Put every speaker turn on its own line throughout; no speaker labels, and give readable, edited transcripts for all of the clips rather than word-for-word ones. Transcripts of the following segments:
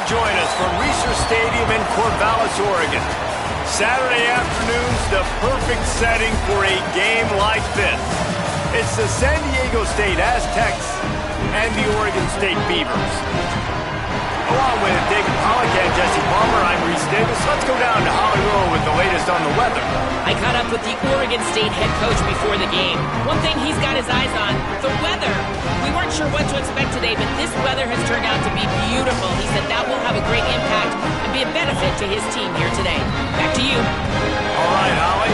join us from Reser Stadium in Corvallis, Oregon. Saturday afternoon's the perfect setting for a game like this. It's the San Diego State Aztecs and the Oregon State Beavers. Along with David Pollack and Jesse Palmer, I'm Reese Davis. Let's go down to Hollywood with the latest on the weather.
I caught up with the Oregon State head coach before the game. One thing he's got his eyes on, the weather. We weren't sure what to expect today, but this weather has turned out to be beautiful. He said that will have a great impact and be a benefit to his team here today. Back to you.
All right, Holly.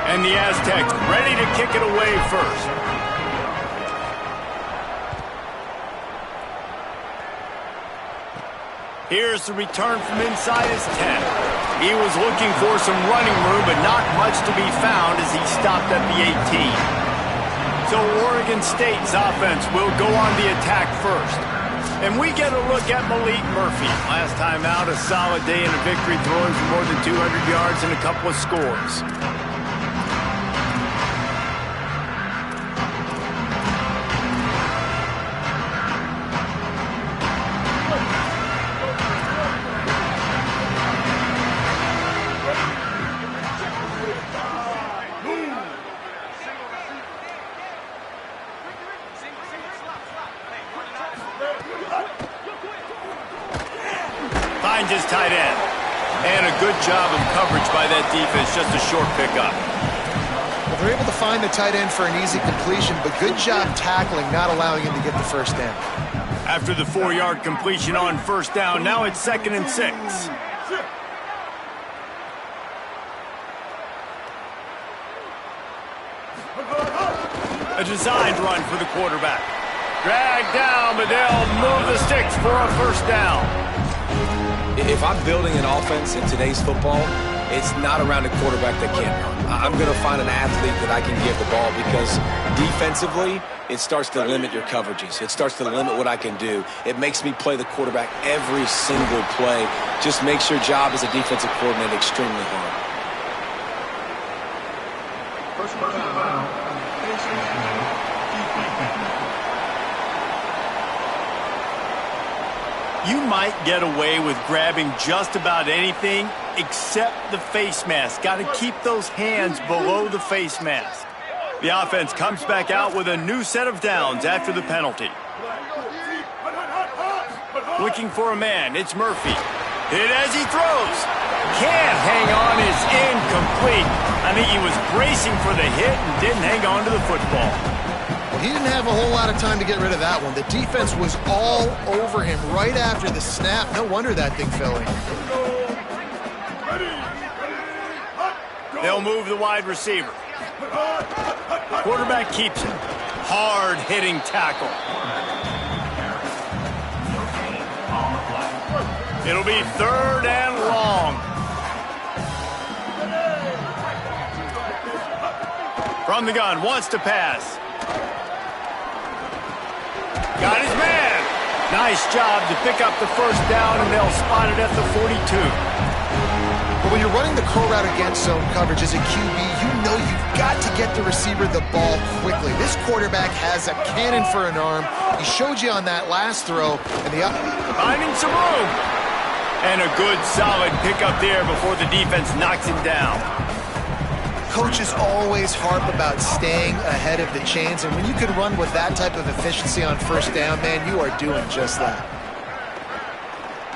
And the Aztecs ready to kick it away first. Here's the return from inside his 10. He was looking for some running room, but not much to be found as he stopped at the 18. So Oregon State's offense will go on the attack first. And we get a look at Malik Murphy. Last time out, a solid day in a victory, throwing for more than 200 yards and a couple of scores. Finds his tight end. And a good job of coverage by that defense, just a short pickup.
Well, they're able to find the tight end for an easy completion, but good job tackling, not allowing him to get the first down.
After the 4-yard completion on first down, now it's 2nd and 6. A designed run for the quarterback. Dragged down, but they'll move the sticks for a first down.
If I'm building an offense in today's football, it's not around a quarterback that can't run. I'm going to find an athlete that I can give the ball because defensively, it starts to limit your coverages. It starts to limit what I can do. It makes me play the quarterback every single play. Just makes your job as a defensive coordinator extremely hard.
You might get away with grabbing just about anything except the face mask. Got to keep those hands below the face mask. The offense comes back out with a new set of downs after the penalty. Looking for a man, it's Murphy. Hit as he throws. Can't hang on, is incomplete. I think he was bracing for the hit and didn't hang on to the football.
He didn't have a whole lot of time to get rid of that one. The defense was all over him right after the snap. No wonder that thing fell in.
They'll move the wide receiver. Quarterback keeps it. Hard-hitting tackle. It'll be 3rd and long. From the gun, wants to pass. Got his man. Nice job to pick up the first down, and they'll spot it at the 42.
But when you're running the curl route against zone coverage as a QB, you know you've got to get the receiver the ball quickly. This quarterback has a cannon for an arm. He showed you on that last throw. And
finding some room. And a good, solid pickup there before the defense knocks him down.
Coaches always harp about staying ahead of the chains, and when you can run with that type of efficiency on first down, man, you are doing just that.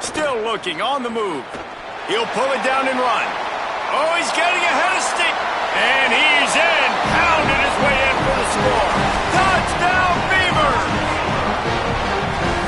Still looking, on the move. He'll pull it down and run. Oh, he's getting ahead of stick. And he's in. Pounded his way in for the score. Touchdown, Beavers!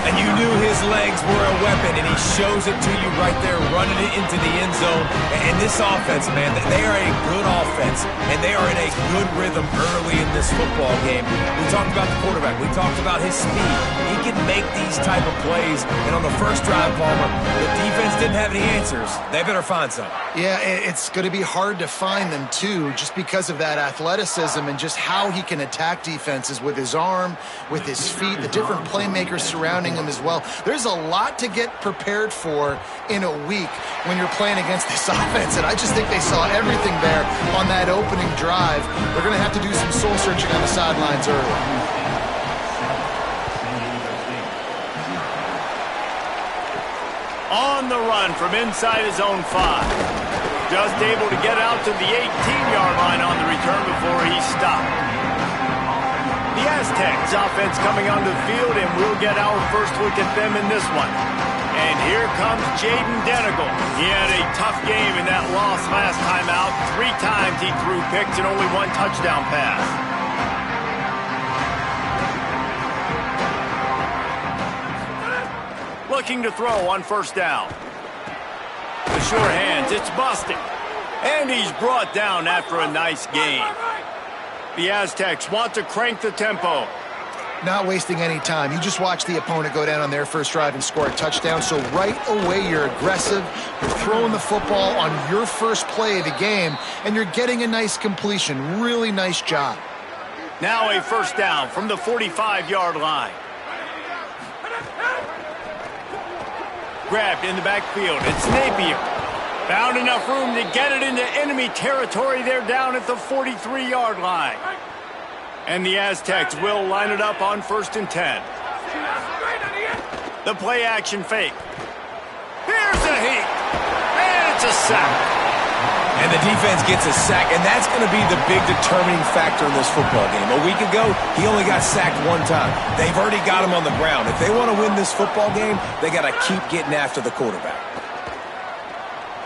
And you knew his legs were a weapon, and he shows it to you right there, running it into the end zone. And this offense, man, they are a good offense, and they are in a good rhythm early in this football game. We talked about the quarterback. We talked about his speed. He can make these type of plays. And on the first drive, Palmer, the defense didn't have any answers. They better find some.
Yeah, it's going to be hard to find them, too, just because of that athleticism and just how he can attack defenses with his arm, with his feet, the different playmakers surrounding him them as well. There's a lot to get prepared for in a week when you're playing against this offense, and I just think they saw everything there on that opening drive. They're going to have to do some soul-searching on the sidelines early.
On the run from inside his own 5. Just able to get out to the 18-yard line on the return before he stopped. The Aztecs offense coming onto the field, and we'll get our first look at them in this one. And here comes Jaden Denigal. He had a tough game in that loss last time out. 3 times he threw picks and only 1 touchdown pass. Looking to throw on first down. The short hands, it's busted. And he's brought down after a nice gain. The Aztecs want to crank the tempo.
Not wasting any time. You just watch the opponent go down on their first drive and score a touchdown. So right away, you're aggressive. You're throwing the football on your first play of the game, and you're getting a nice completion. Really nice job.
Now a first down from the 45-yard line. Grabbed in the backfield. It's Napier. Found enough room to get it into enemy territory. They're down at the 43-yard line. And the Aztecs will line it up on 1st and 10. The play action fake. Here's a heat. And it's a sack.
And the defense gets a sack, and that's going to be the big determining factor in this football game. A week ago, he only got sacked 1 time. They've already got him on the ground. If they want to win this football game, they got to keep getting after the quarterback.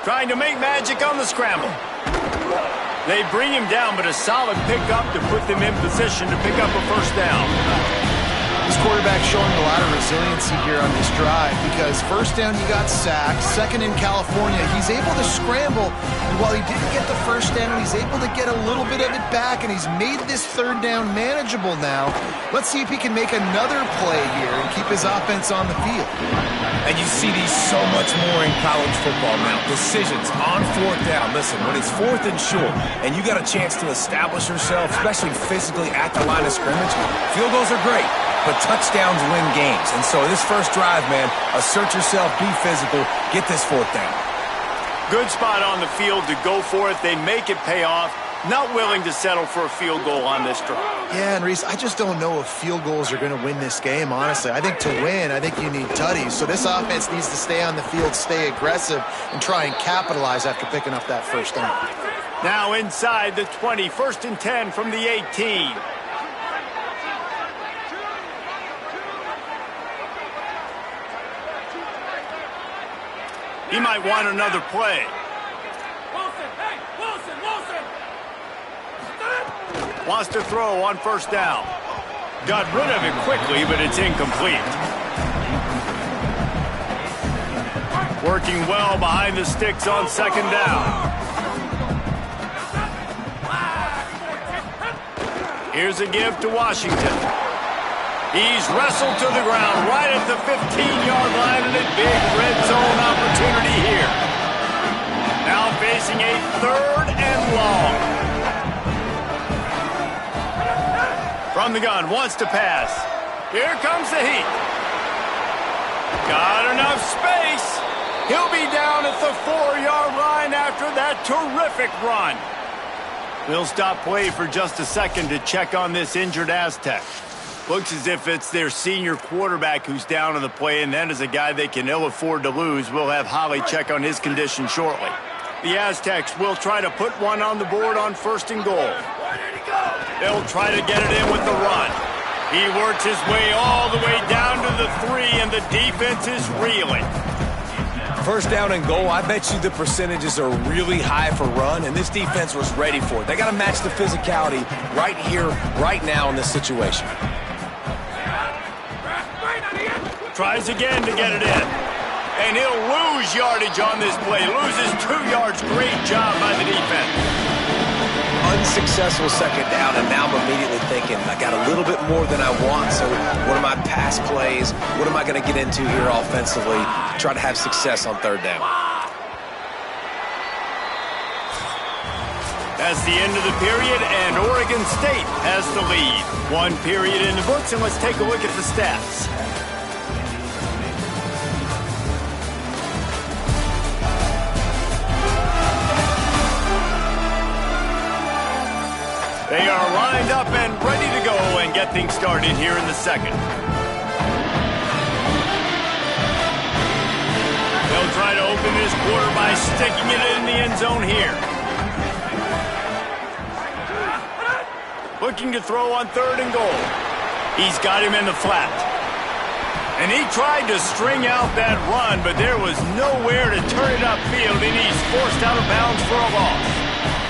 Trying to make magic on the scramble. They bring him down, but a solid pickup to put them in position to pick up a first down.
This quarterback showing a lot of resiliency here on this drive because first down you got sacked, second in California, he's able to scramble, and while he didn't get the first down, he's able to get a little bit of it back, and he's made this 3rd down manageable now. Let's see if he can make another play here and keep his offense on the field.
And you see these so much more in college football now. Decisions on 4th down. Listen, when it's 4th and short and you got a chance to establish yourself, especially physically at the line of scrimmage, field goals are great, but touchdowns win games. And so this first drive, man, assert yourself, be physical, get this 4th down.
Good spot on the field to go for it. They make it pay off. Not willing to settle for a field goal on this drive.
Yeah, and Reese, I just don't know if field goals are going to win this game, honestly. I think to win, I think you need tutties. So this offense needs to stay on the field, stay aggressive, and try and capitalize after picking up that first down.
Now inside the 20, 1st and 10 from the 18. He might want another play. Wants to throw on first down. Got rid of it quickly, but it's incomplete. Working well behind the sticks on 2nd down. Here's a give to Washington. He's wrestled to the ground right at the 15-yard line, and a big red zone opportunity here. Now facing a 3rd and long. From the gun, wants to pass. Here comes the heat. Got enough space. He'll be down at the 4-yard line after that terrific run. We'll stop play for just a second to check on this injured Aztec. Looks as if it's their senior quarterback who's down on the play, and that is a guy they can ill afford to lose. We'll have Holly check on his condition shortly. The Aztecs will try to put one on the board on 1st and goal. They'll try to get it in with the run. He works his way all the way down to the 3, and the defense is reeling.
First down and goal, I bet you the percentages are really high for run, and this defense was ready for it. They got to match the physicality right here, right now in this situation.
Tries again to get it in. And he'll lose yardage on this play. Loses 2 yards. Great job by the defense.
Unsuccessful 2nd down, and now I'm immediately thinking, I got a little bit more than I want, so what are my pass plays? What am I going to get into here offensively to try to have success on 3rd down?
That's the end of the period, and Oregon State has the lead. 1 period in the books, and let's take a look at the stats. lined up and ready to go and get things started here in the second. They'll try to open this quarter by sticking it in the end zone here. Looking to throw on 3rd and goal. He's got him in the flat. And he tried to string out that run, but there was nowhere to turn it upfield, and he's forced out of bounds for a loss.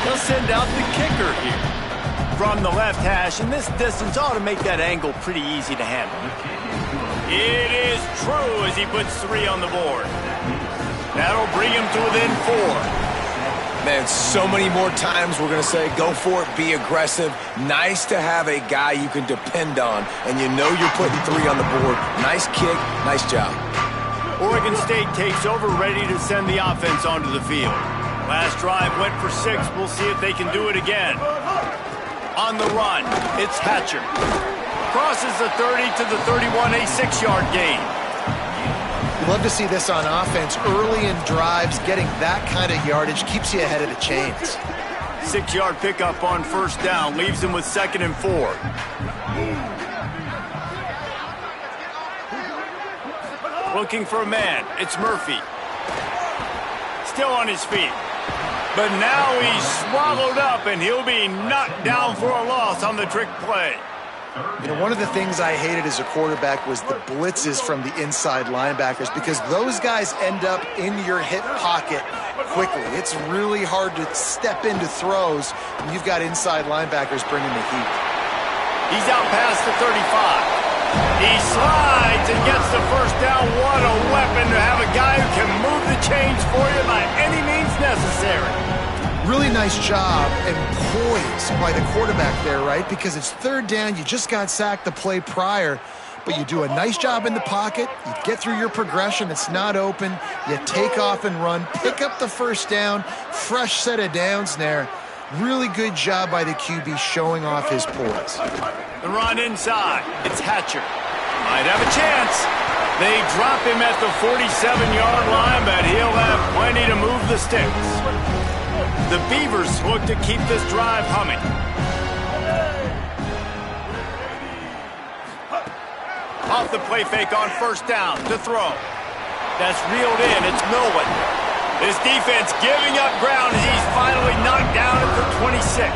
They'll send out the kicker here from the left hash, and this distance ought to make that angle pretty easy to handle. It is true as he puts 3 on the board. That'll bring him to within 4.
Man, so many more times we're going to say, go for it, be aggressive. Nice to have a guy you can depend on, and you know you're putting 3 on the board. Nice kick, nice job.
Oregon State takes over, ready to send the offense onto the field. Last drive went for 6. We'll see if they can do it again. On the run, it's Hatcher. Crosses the 30 to the 31, a 6-yard gain.
Love to see this on offense. Early in drives, getting that kind of yardage keeps you ahead of the chains.
6-yard pickup on 1st down, leaves him with 2nd and 4. Looking for a man, it's Murphy. Still on his feet. But now he's swallowed up, and he'll be knocked down for a loss on the trick play.
You know, one of the things I hated as a quarterback was the blitzes from the inside linebackers, because those guys end up in your hip pocket quickly. It's really hard to step into throws when you've got inside linebackers bringing the heat.
He's out past the 35. He slides and gets the 1st down. What a weapon to have a guy who can move the chains for you by any means necessary.
Really nice job and poise by the quarterback there, right? Because it's 3rd down. You just got sacked the play prior, but you do a nice job in the pocket. You get through your progression. It's not open. You take off and run, pick up the 1st down, fresh set of downs there. Really good job by the QB showing off his poise.
The run inside. It's Hatcher. Might have a chance. They drop him at the 47-yard line, but he'll have plenty to move the sticks. The Beavers look to keep this drive humming. Off the play fake on 1st down to throw. That's reeled in. It's Milwin. His defense giving up ground as he's finally knocked down at the 26.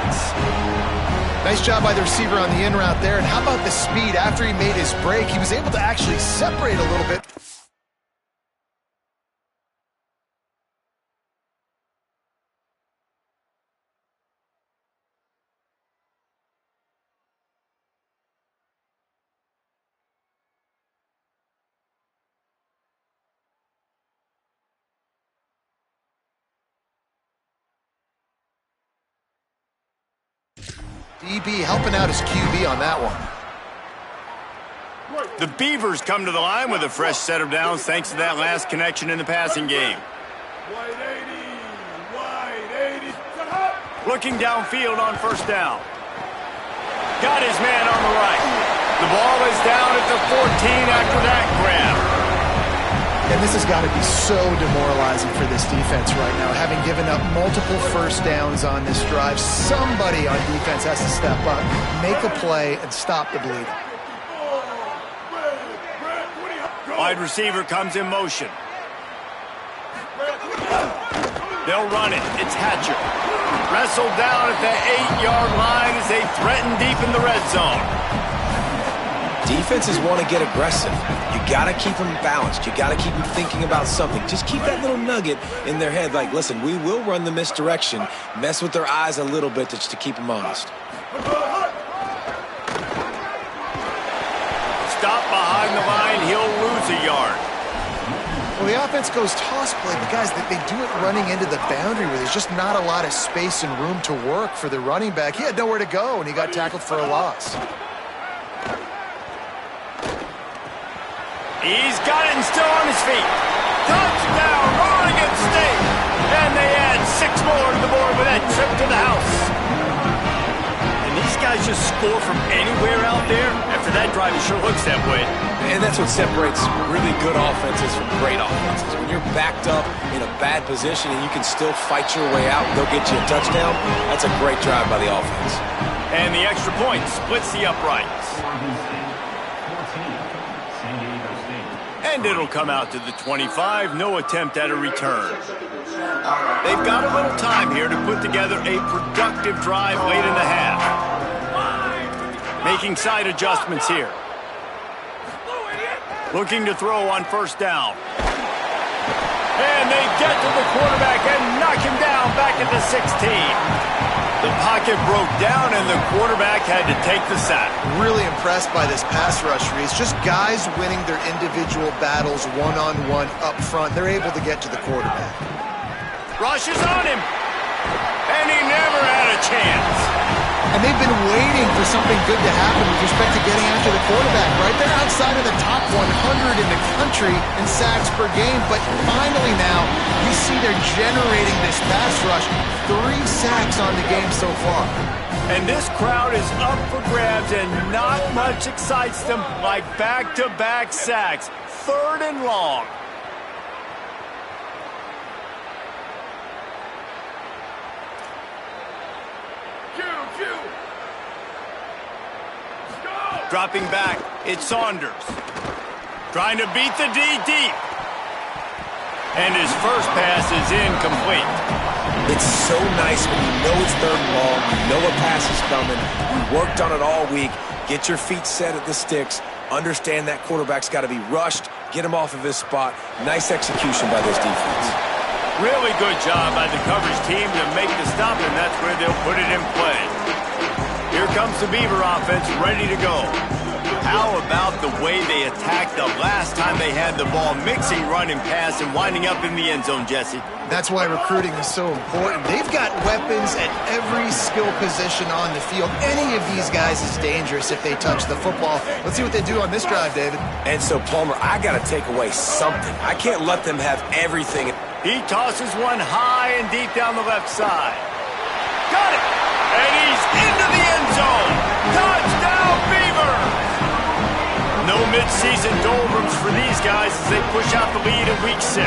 Nice job by the receiver on the in route there. And how about the speed after he made his break? He was able to actually separate a little bit. DB helping out his QB on that one.
The Beavers come to the line with a fresh set of downs thanks to that last connection in the passing game. Looking downfield on 1st down. Got his man on the right. The ball is down at the 14 after that grab.
And this has got to be so demoralizing for this defense right now, having given up multiple 1st downs on this drive. Somebody on defense has to step up, make a play, and stop the bleeding.
Wide receiver comes in motion. They'll run it. It's Hatcher. Wrestled down at the 8-yard line as they threaten deep in the red zone.
Defenses want to get aggressive. You got to keep them balanced. You got to keep them thinking about something. Just keep that little nugget in their head like, listen, we will run the misdirection. Mess with their eyes a little bit just to keep them honest.
Stop behind the line. He'll lose a yard.
Well, the offense goes toss play, but guys, they do it running into the boundary where there's just not a lot of space and room to work for the running back. He had nowhere to go, and he got tackled for a loss.
He's got it and still on his feet. Touchdown, Oregon State. And they add 6 more to the board with that trip to the house. And these guys just score from anywhere out there. After that drive, it sure looks that way.
And that's what separates really good offenses from great offenses. When you're backed up in a bad position and you can still fight your way out and go get you a touchdown, that's a great drive by the offense.
And the extra point splits the uprights. And it'll come out to the 25. No attempt at a return. They've got a little time here to put together a productive drive late in the half. Making side adjustments here. Looking to throw on first down. And they get to the quarterback and knock him down back at the 16. The pocket broke down, and the quarterback had to take the sack.
Really impressed by this pass rush, Reese. Just guys winning their individual battles one-on-one up front. They're able to get to the quarterback.
Rush is on him, and he never had a chance.
And they've been waiting for something good to happen with respect to getting after the quarterback. Right there outside of the top 100 in the country in sacks per game. But finally now, you see they're generating this pass rush. 3 sacks on the game so far.
And this crowd is up for grabs, and not much excites them like back-to-back sacks. 3rd and long. Dropping back, it's Saunders. Trying to beat the D deep. And his first pass is incomplete.
It's so nice when you know it's 3rd and long, you know a pass is coming. We worked on it all week. Get your feet set at the sticks. Understand that quarterback's got to be rushed. Get him off of his spot. Nice execution by this defense.
Really good job by the coverage team to make the stop, and that's where they'll put it in play. Here comes the Beaver offense ready to go. How about the way they attacked the last time they had the ball, mixing run and pass and winding up in the end zone, Jesse?
That's why recruiting is so important. They've got weapons at every skill position on the field. Any of these guys is dangerous if they touch the football. Let's see what they do on this drive, David.
And so, Palmer, I got to take away something. I can't let them have everything.
He tosses one high and deep down the left side. Got it! And he's into the end zone. Touchdown, Beavers! No midseason doldrums for these guys as they push out the lead in week 6.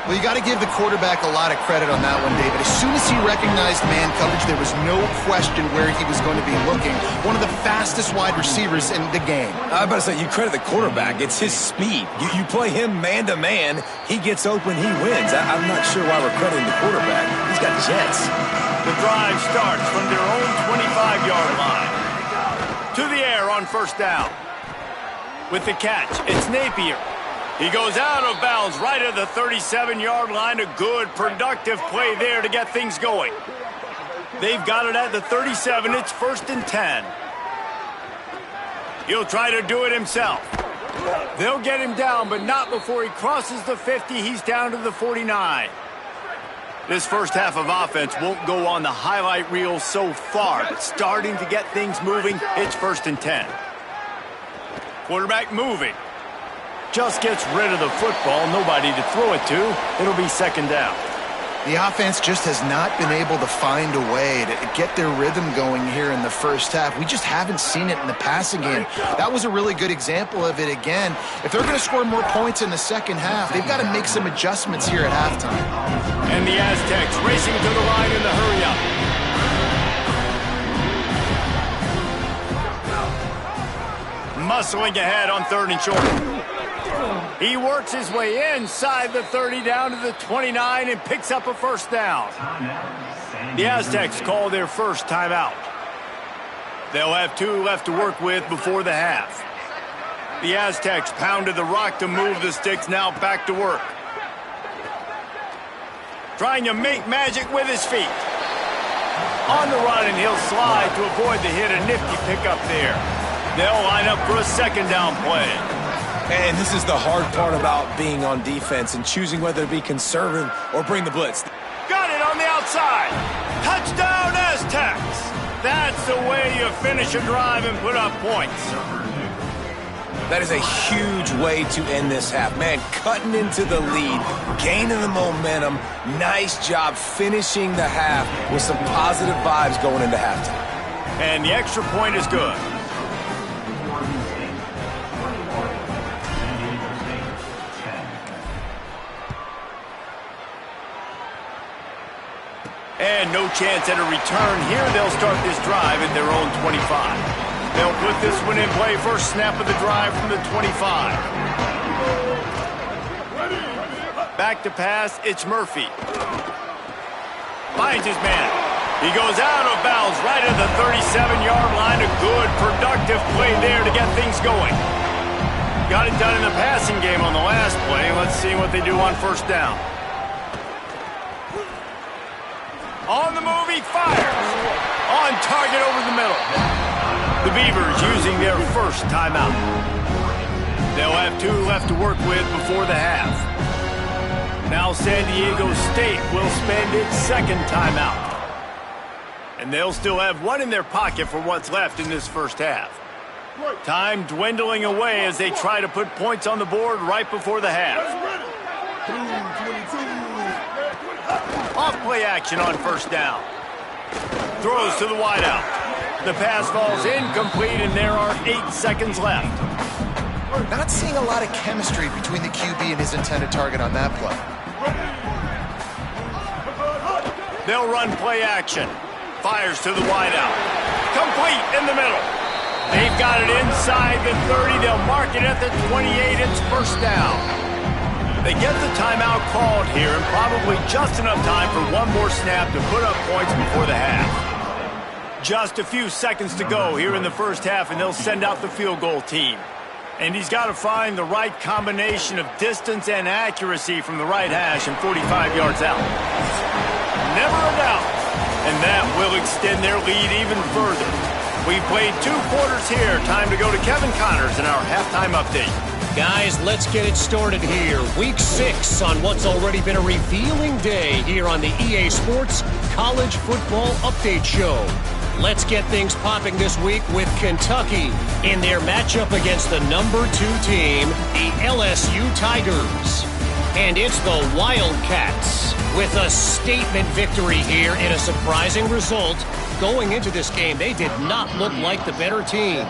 Well, you got to give the quarterback a lot of credit on that one, David. As soon as he recognized man coverage, there was no question where he was going to be looking. One of the fastest wide receivers in the game.
I was about to say, you credit the quarterback. It's his speed. You play him man-to-man, he gets open, he wins. I'm not sure why we're crediting the quarterback. He's got jets.
The drive starts from their own 25-yard line. To the air on first down. With the catch, it's Napier. He goes out of bounds right at the 37-yard line. A good, productive play there to get things going. They've got it at the 37. It's 1st and 10. He'll try to do it himself. They'll get him down, but not before he crosses the 50. He's down to the 49. This first half of offense won't go on the highlight reel so far, but starting to get things moving, it's 1st and 10. Quarterback moving. Just gets rid of the football, nobody to throw it to. It'll be 2nd down.
The offense just has not been able to find a way to get their rhythm going here in the first half. We just haven't seen it in the passing game. That was a really good example of it again. If they're going to score more points in the second half, they've got to make some adjustments here at halftime.
And the Aztecs racing to the line in the hurry-up. Muscling ahead on 3rd and short. He works his way inside the 30 down to the 29 and picks up a first down. The Aztecs call their first timeout. They'll have 2 left to work with before the half. The Aztecs pounded the rock to move the sticks, now back to work. Trying to make magic with his feet. On the run, and he'll slide to avoid the hit. A nifty pickup there. They'll line up for a 2nd down play.
And this is the hard part about being on defense and choosing whether to be conservative or bring the blitz.
Got it on the outside. Touchdown, Aztecs. That's the way you finish a drive and put up points.
That is a huge way to end this half. Man, cutting into the lead, gaining the momentum. Nice job finishing the half with some positive vibes going into halftime.
And the extra point is good. And no chance at a return here. They'll start this drive at their own 25. They'll put this one in play. First snap of the drive from the 25. Back to pass, it's Murphy. Finds his man. He goes out of bounds right at the 37-yard line. A good, productive play there to get things going. Got it done in the passing game on the last play. Let's see what they do on first down. On the move, he fires. On target over the middle. The Beavers using their first timeout. They'll have 2 left to work with before the half. Now San Diego State will spend its second timeout. And they'll still have 1 in their pocket for what's left in this first half. Time dwindling away as they try to put points on the board right before the half. Off play action on first down. Throws to the wideout. The pass falls incomplete, and there are 8 seconds left.
Not seeing a lot of chemistry between the QB and his intended target on that play.
They'll run play action. Fires to the wideout. Complete in the middle. They've got it inside the 30. They'll mark it at the 28. It's first down. They get the timeout called here, and probably just enough time for 1 more snap to put up points before the half. Just a few seconds to go here in the first half, and they'll send out the field goal team. And he's got to find the right combination of distance and accuracy from the right hash and 45 yards out. Never a doubt. And that will extend their lead even further. We played 2 quarters here. Time to go to Kevin Connors in our halftime update.
Guys, let's get it started here. Week 6 on what's already been a revealing day here on the EA Sports College Football Update Show. Let's get things popping this week with Kentucky in their matchup against the number 2 team, the LSU Tigers. And it's the Wildcats with a statement victory here in a surprising result. Going into this game, they did not look like the better team.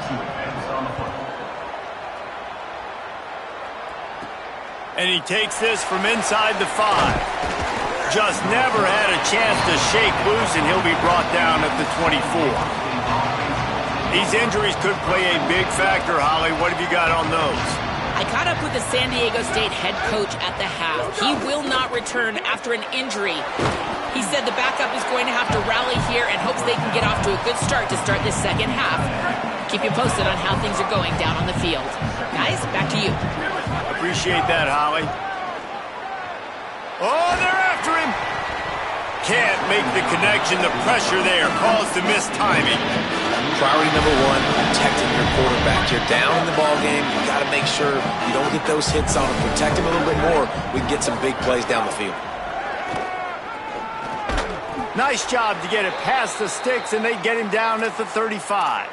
And he takes this from inside the 5. Just never had a chance to shake loose, and he'll be brought down at the 24. These injuries could play a big factor, Holly. What have you got on those?
I caught up with the San Diego State head coach at the half. He will not return after an injury. He said the backup is going to have to rally here and hopes they can get off to a good start to start this second half. Keep you posted on how things are going down on the field. Guys, back to you.
Appreciate that, Holly. Oh, they're after him. Can't make the connection. The pressure there caused the missed timing.
Priority number 1, protecting your quarterback. You're down in the ball game. You got to make sure you don't get those hits on him. Protect him a little bit more. We can get some big plays down the field.
Nice job to get it past the sticks, and they get him down at the 35.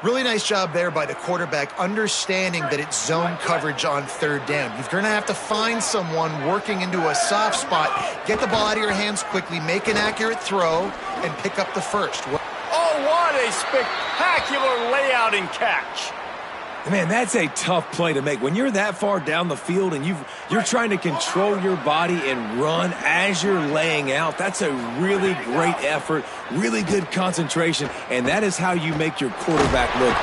Really nice job there by the quarterback, understanding that it's zone coverage on 3rd down. You're going to have to find someone working into a soft spot, get the ball out of your hands quickly, make an accurate throw, and pick up the first.
Oh, what a spectacular layout and catch.
Man, that's a tough play to make. When you're that far down the field and you're trying to control your body and run as you're laying out, that's a really great effort, really good concentration, and that is how you make your quarterback look.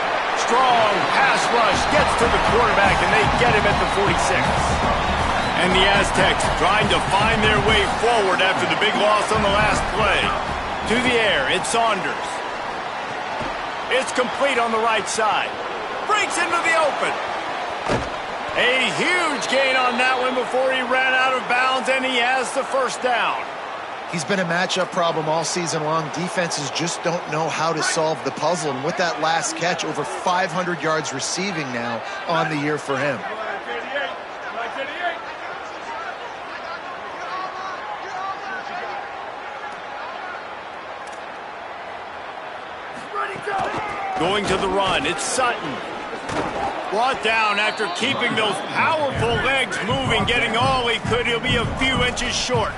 Strong pass rush gets to the quarterback, and they get him at the 46. And the Aztecs trying to find their way forward after the big loss on the last play. To the air, it's Saunders. It's complete on the right side. Breaks into the open. A huge gain on that one before he ran out of bounds, and he has the first down.
He's been a matchup problem all season long. Defenses just don't know how to solve the puzzle. And with that last catch, over 500 yards receiving now on the year for him.
Going to the run, it's Sutton. Brought down after keeping those powerful legs moving, getting all he could. He'll be a few inches short.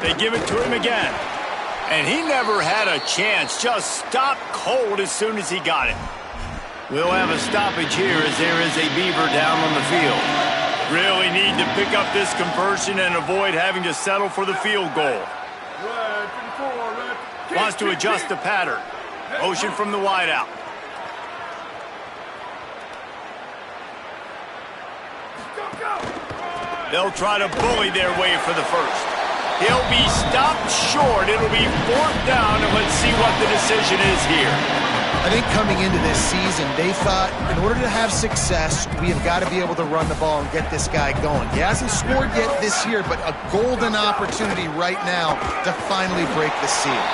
They give it to him again. And he never had a chance. Just stopped cold as soon as he got it. We'll have a stoppage here as there is a Beaver down on the field. Really need to pick up this conversion and avoid having to settle for the field goal. Wants to adjust the pattern. Motion from the wideout. They'll try to bully their way for the first. He'll be stopped short. It'll be 4th down, and let's see what the decision is here.
I think coming into this season, they thought in order to have success, we have got to be able to run the ball and get this guy going. He hasn't scored yet this year, but a golden opportunity right now to finally break the seal.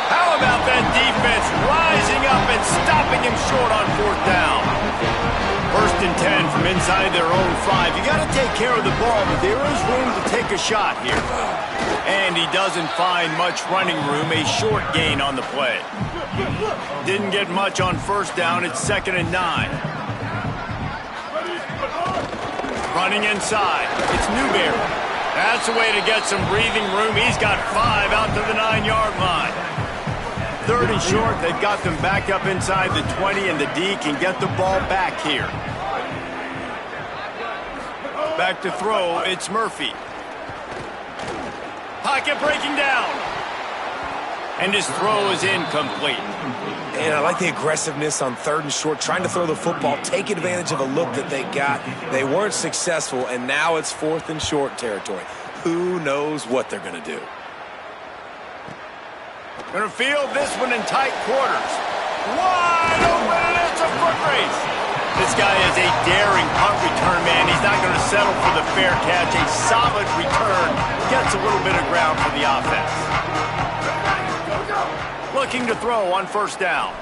How about that defense rising up and stopping him short on 4th down? 1st and 10 from inside their own 5. You got to take care of the ball, but there is room to take a shot here. And he doesn't find much running room, a short gain on the play. Didn't get much on 1st down. It's 2nd and 9. Running inside. It's Newberry. That's a way to get some breathing room. He's got 5 out to the 9-yard line. 3rd and short. They've got them back up inside the 20, and the D can get the ball back here. Back to throw. It's Murphy. Pocket breaking down. And his throw is incomplete.
And I like the aggressiveness on 3rd and short, trying to throw the football, take advantage of a look that they got. They weren't successful, and now it's 4th and short territory. Who knows what they're going to do?
Going to field this one in tight quarters. Wide open, and it's a foot race. This guy is a daring punt return man. He's not going to settle for the fair catch. A solid return. Gets a little bit of ground for the offense. Looking to throw on 1st down.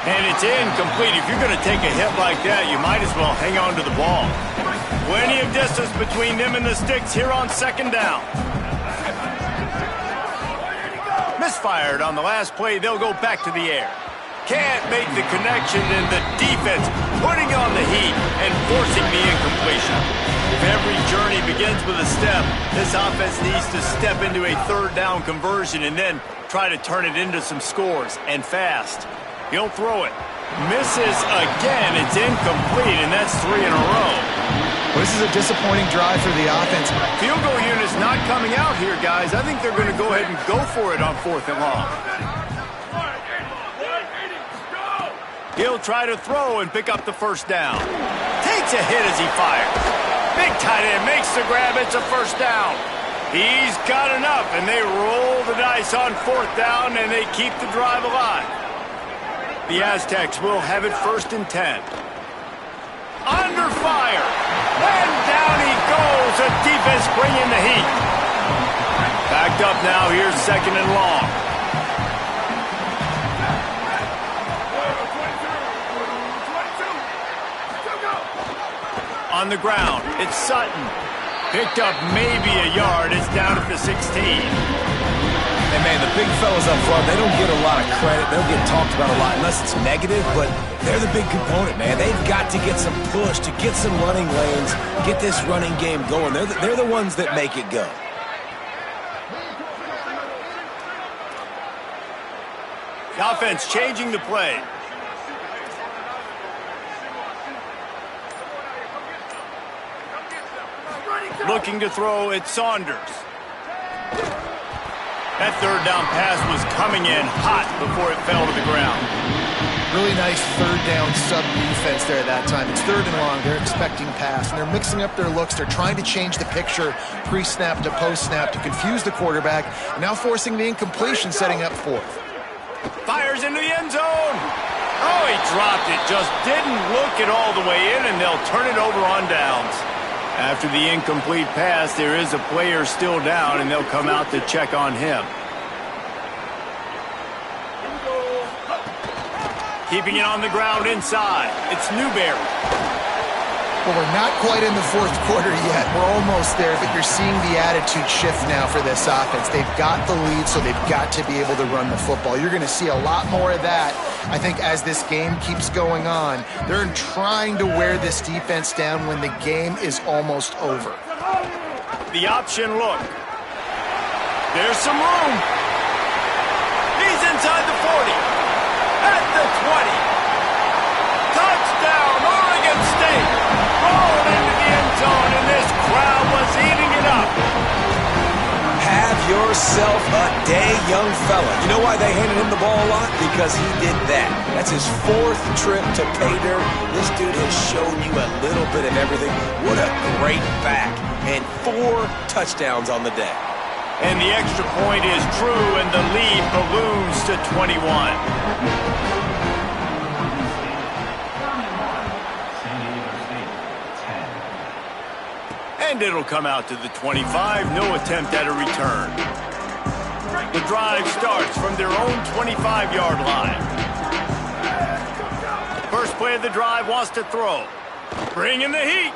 And it's incomplete. If you're going to take a hit like that, you might as well hang on to the ball. Plenty of distance between them and the sticks here on 2nd down. Misfired on the last play. They'll go back to the air. Can't make the connection, and the defense putting on the heat and forcing the incompletion. If every journey begins with a step, this offense needs to step into a 3rd down conversion and then try to turn it into some scores, and fast. He'll throw it. Misses again. It's incomplete, and that's 3 in a row.
Well, this is a disappointing drive for the offense.
Field goal unit's not coming out here, guys. I think they're going to go ahead and go for it on 4th and long. He'll try to throw and pick up the 1st down. Takes a hit as he fires. Big tight end makes the grab. It's a 1st down. He's got enough, and they roll the dice on 4th down, and they keep the drive alive. The Aztecs will have it 1st and 10. Under fire. And down he goes. The defense bringing the heat. Backed up now. Here's 2nd and long. On the ground, it's Sutton. Picked up maybe a yard. It's down at the 16.
And, man, the big fellas up front, they don't get a lot of credit. They'll get talked about a lot unless it's negative, but they're the big component, man. They've got to get some push, to get some running lanes, get this running game going. They're the ones that make it go.
The offense changing the play. Looking to throw, it's Saunders. That 3rd down pass was coming in hot before it fell to the ground.
Really nice 3rd down sub-defense there at that time. It's 3rd and long. They're expecting pass, and they're mixing up their looks. They're trying to change the picture pre-snap to post-snap to confuse the quarterback, and now forcing the incompletion, setting up 4th.
Fires into the end zone. Oh, he dropped it. Just didn't look it all the way in, and they'll turn it over on downs. After the incomplete pass, there is a player still down, and they'll come out to check on him. Keeping it on the ground inside. It's Newberry.
Well, we're not quite in the 4th quarter yet. We're almost there, but you're seeing the attitude shift now for this offense. They've got the lead, so they've got to be able to run the football. You're going to see a lot more of that, I think, as this game keeps going on. They're trying to wear this defense down when the game is almost over.
The option look. There's some room. He's inside the 40. At the 20. Touchdown, Oregon State. Rolled into the end zone, and this crowd was eating it up.
Have yourself a day, young fella. You know why they handed him the ball a lot? Because he did that. That's his 4th trip to pay dirt. This dude has shown you a little bit of everything. What a great back. And 4 touchdowns on the day.
And the extra point is true, and the lead balloons to 21. And it'll come out to the 25. No attempt at a return. The drive starts from their own 25-yard line. First play of the drive wants to throw. Bring in the heat.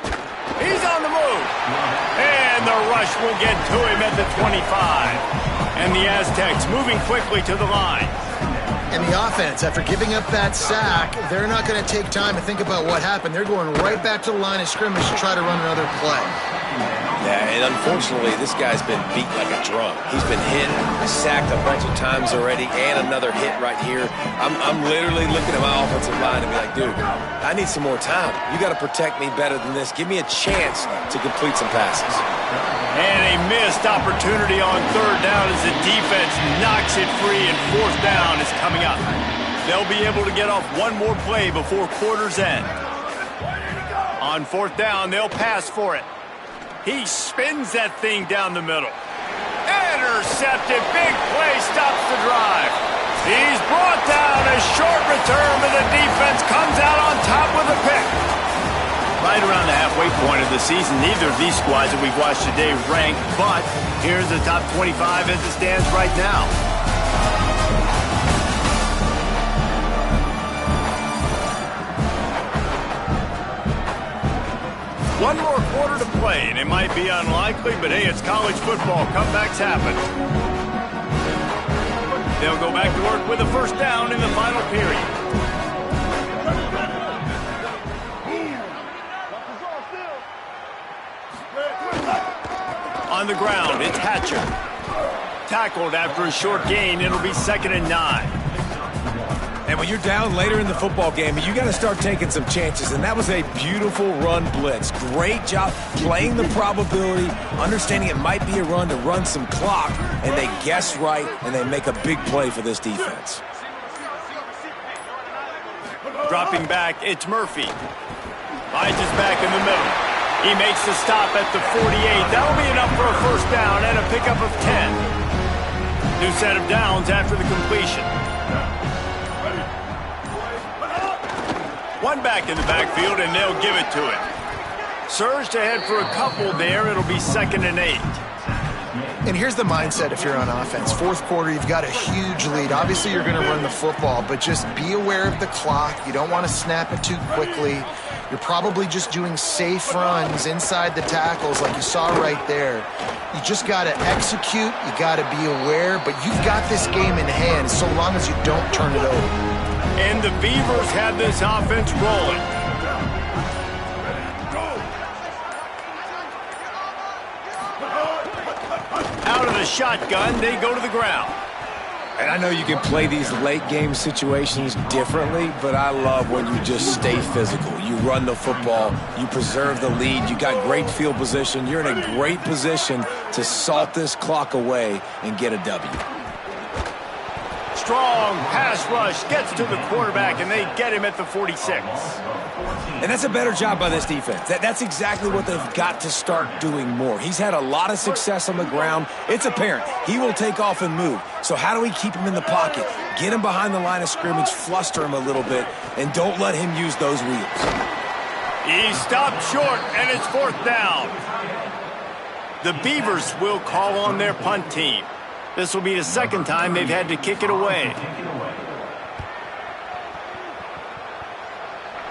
He's on the move. And the rush will get to him at the 25. And the Aztecs moving quickly to the line.
And the offense, after giving up that sack, they're not going to take time to think about what happened. They're going right back to the line of scrimmage to try to run another play.
Yeah, and unfortunately, this guy's been beat like a drum. He's been hit, sacked a bunch of times already, and another hit right here. I'm literally looking at my offensive line and be like, dude, I need some more time. You got to protect me better than this. Give me a chance to complete some passes.
And a missed opportunity on 3rd down as the defense knocks it free, and 4th down is coming up. They'll be able to get off one more play before quarter's end. On 4th down, they'll pass for it. He spins that thing down the middle. Intercepted. Big play stops the drive. He's brought down. A short return, but the defense comes out on top with a pick. Right around the halfway point of the season, neither of these squads that we've watched today rank, but here's the top 25 as it stands right now. One more quarter to play, and it might be unlikely, but hey, it's college football. Comebacks happen. They'll go back to work with a 1st down in the final period. On the ground, it's Hatcher. Tackled after a short gain. It'll be 2nd and 9.
And when you're down later in the football game, you got to start taking some chances. And that was a beautiful run blitz. Great job playing the probability, understanding it might be a run to run some clock. And they guess right, and they make a big play for this defense.
Dropping back, it's Murphy. Finds his back in the middle. He makes the stop at the 48. That'll be enough for a 1st down and a pickup of 10. New set of downs after the completion. One back in the backfield, and they'll give it to him. Surged ahead for a couple there. It'll be 2nd and 8.
And here's the mindset if you're on offense. 4th quarter, you've got a huge lead. Obviously, you're going to run the football, but just be aware of the clock. You don't want to snap it too quickly. You're probably just doing safe runs inside the tackles like you saw right there. You just got to execute. You got to be aware, but you've got this game in hand so long as you don't turn it over.
And the Beavers have this offense rolling. Out of the shotgun, they go to the ground.
And I know you can play these late game situations differently, but I love when you just stay physical. You run the football, you preserve the lead, you got great field position, you're in a great position to salt this clock away and get a W.
Strong pass rush gets to the quarterback, and they get him at the 46.
And that's a better job by this defense. That's exactly what they've got to start doing more. He's had a lot of success on the ground. It's apparent. He will take off and move. So how do we keep him in the pocket? Get him behind the line of scrimmage, fluster him a little bit, and don't let him use those wheels.
He stopped short, and it's 4th down. The Beavers will call on their punt team. This will be the 2nd time they've had to kick it away.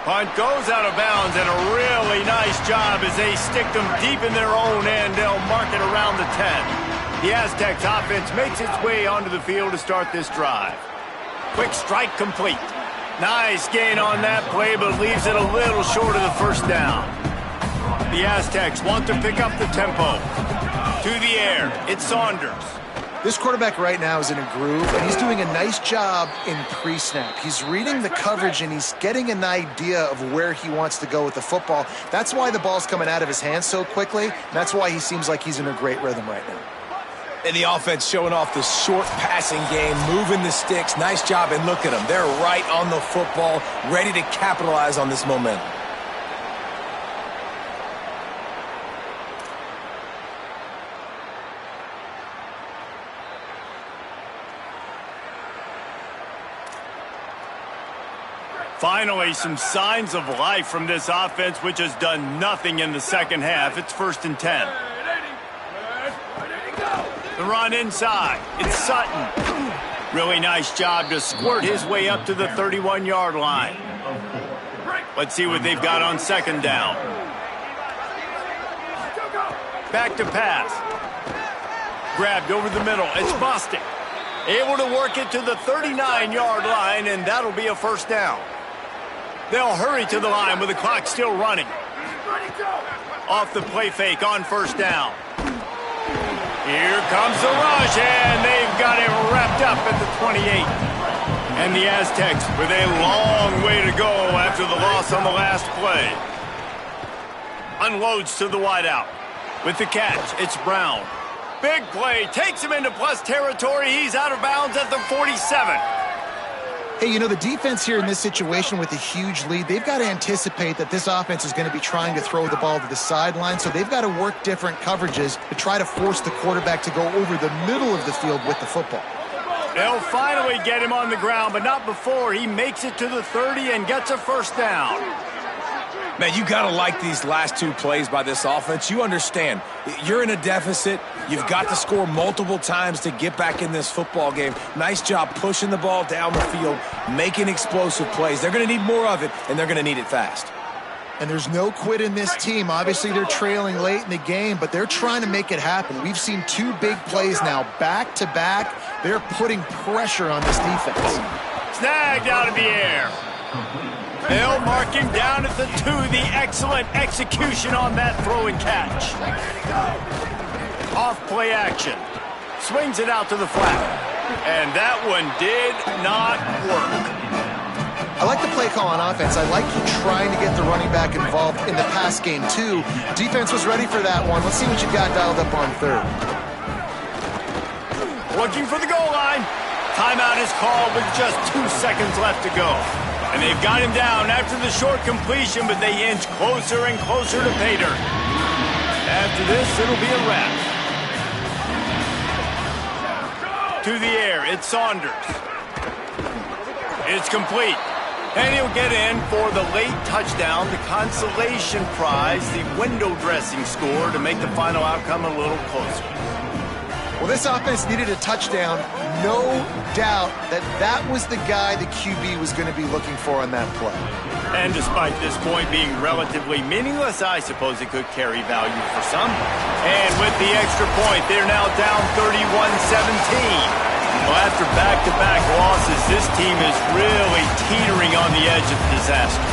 Punt goes out of bounds, and a really nice job as they stick them deep in their own end. They'll mark it around the 10. The Aztecs offense makes its way onto the field to start this drive. Quick strike complete. Nice gain on that play, but leaves it a little short of the 1st down. The Aztecs want to pick up the tempo. To the air, it's Saunders.
This quarterback right now is in a groove, and he's doing a nice job in pre-snap. He's reading the coverage, and he's getting an idea of where he wants to go with the football. That's why the ball's coming out of his hands so quickly, and that's why he seems like he's in a great rhythm right now.
And the offense showing off the short passing game, moving the sticks. Nice job, and look at them. They're right on the football, ready to capitalize on this momentum.
Finally, some signs of life from this offense, which has done nothing in the second half. It's 1st and 10. The run inside. It's Sutton. Really nice job to squirt his way up to the 31-yard line. Let's see what they've got on 2nd down. Back to pass. Grabbed over the middle. It's Bostic. Able to work it to the 39-yard line, and that'll be a 1st down. They'll hurry to the line with the clock still running. Off the play fake on 1st down. Here comes the rush, and they've got him wrapped up at the 28. And the Aztecs with a long way to go after the loss on the last play. Unloads to the wideout. With the catch, it's Brown. Big play, takes him into plus territory. He's out of bounds at the 47.
Hey, you know, the defense here in this situation with a huge lead, they've got to anticipate that this offense is going to be trying to throw the ball to the sideline, so they've got to work different coverages to try to force the quarterback to go over the middle of the field with the football.
They'll finally get him on the ground, but not before he makes it to the 30 and gets a 1st down.
Man, you got to like these last 2 plays by this offense. You understand, you're in a deficit. You've got to score multiple times to get back in this football game. Nice job pushing the ball down the field, making explosive plays. They're going to need more of it, and they're going to need it fast.
And there's no quit in this team. Obviously, they're trailing late in the game, but they're trying to make it happen. We've seen 2 big plays now, back-to-back. They're putting pressure on this defense.
Snagged out of the air. They'll mark him down at the 2. The excellent execution on that throw and catch. Off play action. Swings it out to the flat. And that one did not work.
I like the play call on offense. I like you trying to get the running back involved in the pass game, too. Defense was ready for that one. Let's see what you got dialed up on 3rd.
Looking for the goal line. Timeout is called with just 2 seconds left to go. And they've got him down after the short completion, but they inch closer and closer to pay dirt. After this, it'll be a wrap. To the air, it's Saunders. It's complete. And he'll get in for the late touchdown, the consolation prize, the window dressing score to make the final outcome a little closer.
Well, this offense needed a touchdown. No doubt that was the guy the QB was going to be looking for on that play.
And despite this point being relatively meaningless, I suppose it could carry value for some. And with the extra point, they're now down 31-17. Well, after back-to-back losses, this team is really teetering on the edge of disaster.